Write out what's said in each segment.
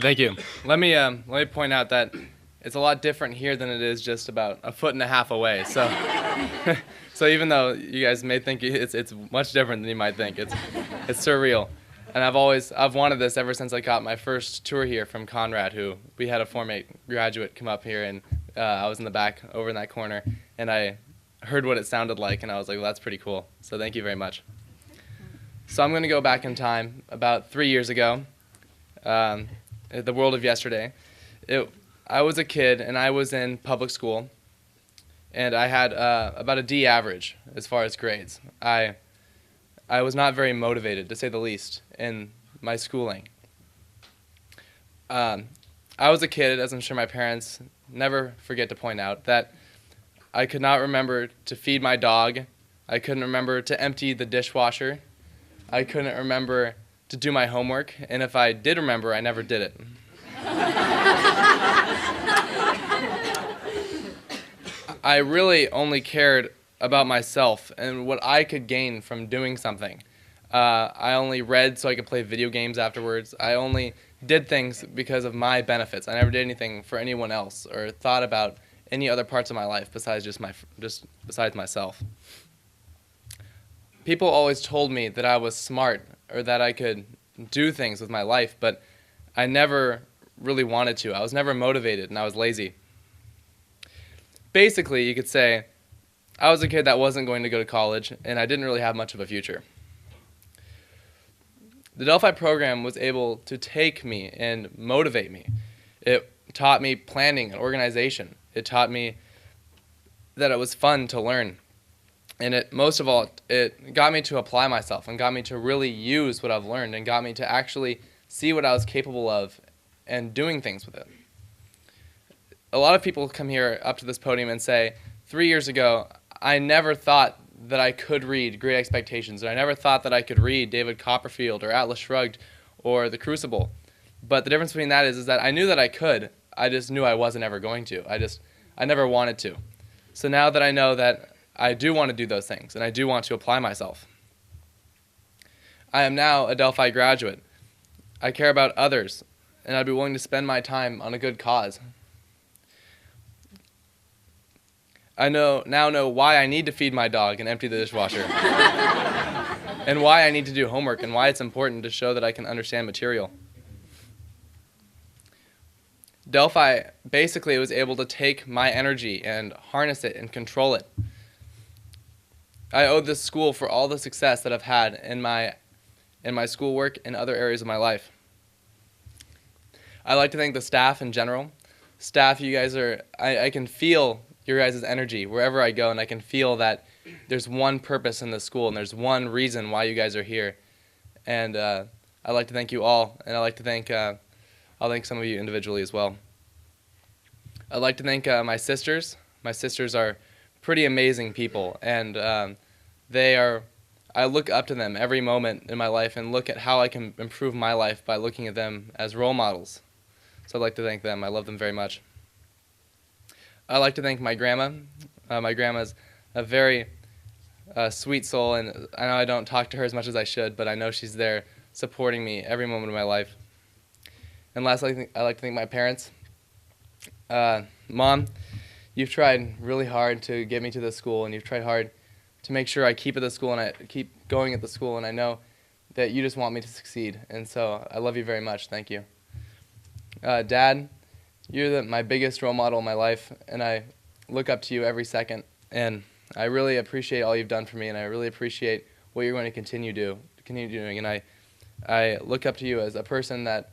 Thank you. Let me point out that it's a lot different here than it is just about a foot and a half away. So, so even though you guys may think it's much different than you might think, it's surreal. And I've wanted this ever since I got my first tour here from Conrad, who we had a Form 8 graduate come up here, and I was in the back over in that corner, and I heard what it sounded like, and I was like, well, that's pretty cool. So thank you very much. So I'm going to go back in time about 3 years ago, the world of yesterday. I was a kid, and I was in public school, and I had about a D average as far as grades. I was not very motivated, to say the least, in my schooling. I was a kid, as I'm sure my parents never forget to point out, that I could not remember to feed my dog. I couldn't remember to empty the dishwasher. I couldn't remember to do my homework, and if I did remember, I never did it. I really only cared about myself and what I could gain from doing something. I only read so I could play video games afterwards. I only did things because of my benefits. I never did anything for anyone else or thought about any other parts of my life besides besides myself. People always told me that I was smart or that I could do things with my life, but I never really wanted to. I was never motivated, and I was lazy. Basically, you could say I was a kid that wasn't going to go to college, and I didn't really have much of a future. The Delphi program was able to take me and motivate me. It taught me planning and organization. It taught me that it was fun to learn. And most of all, it got me to apply myself and got me to really use what I've learned and got me to actually see what I was capable of and doing things with it. A lot of people come here up to this podium and say, 3 years ago, I never thought that I could read Great Expectations, or I never thought that I could read David Copperfield or Atlas Shrugged or The Crucible. But the difference between that is that I knew that I could. I just knew I wasn't ever going to. I never wanted to. So now that I know that I do want to do those things, and I do want to apply myself. I am now a Delphi graduate. I care about others, and I'd be willing to spend my time on a good cause. I now know why I need to feed my dog and empty the dishwasher, and why I need to do homework, and why it's important to show that I can understand material. Delphi basically was able to take my energy and harness it and control it. I owe this school for all the success that I've had in my schoolwork and other areas of my life. I'd like to thank the staff in general. Staff, you guys I can feel your guys' energy wherever I go, and I can feel that there's one purpose in this school and there's one reason why you guys are here. And I'd like to thank you all, and I'd like to thank I'll thank some of you individually as well. I'd like to thank my sisters. My sisters are pretty amazing people, and I look up to them every moment in my life and look at how I can improve my life by looking at them as role models. So I'd like to thank them. I love them very much. I'd like to thank my grandma. My grandma's a very sweet soul, and I know I don't talk to her as much as I should, but I know she's there supporting me every moment of my life. And lastly, I'd like to thank my parents. Mom, you've tried really hard to get me to this school, and you've tried hard to make sure I keep at the school and I keep going at the school, and I know that you just want me to succeed, and so I love you very much. Thank you. Dad, you're my biggest role model in my life, and I look up to you every second, and I really appreciate all you've done for me, and I really appreciate what you're going to continue doing, and I look up to you as a person that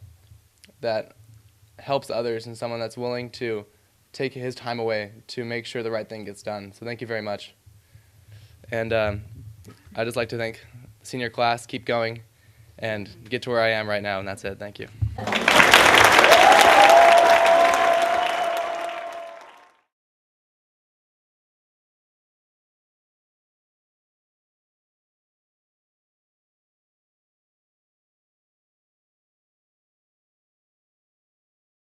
helps others and someone that's willing to take his time away to make sure the right thing gets done. So thank you very much. And I'd just like to thank the senior class. Keep going and get to where I am right now, and that's it. Thank you.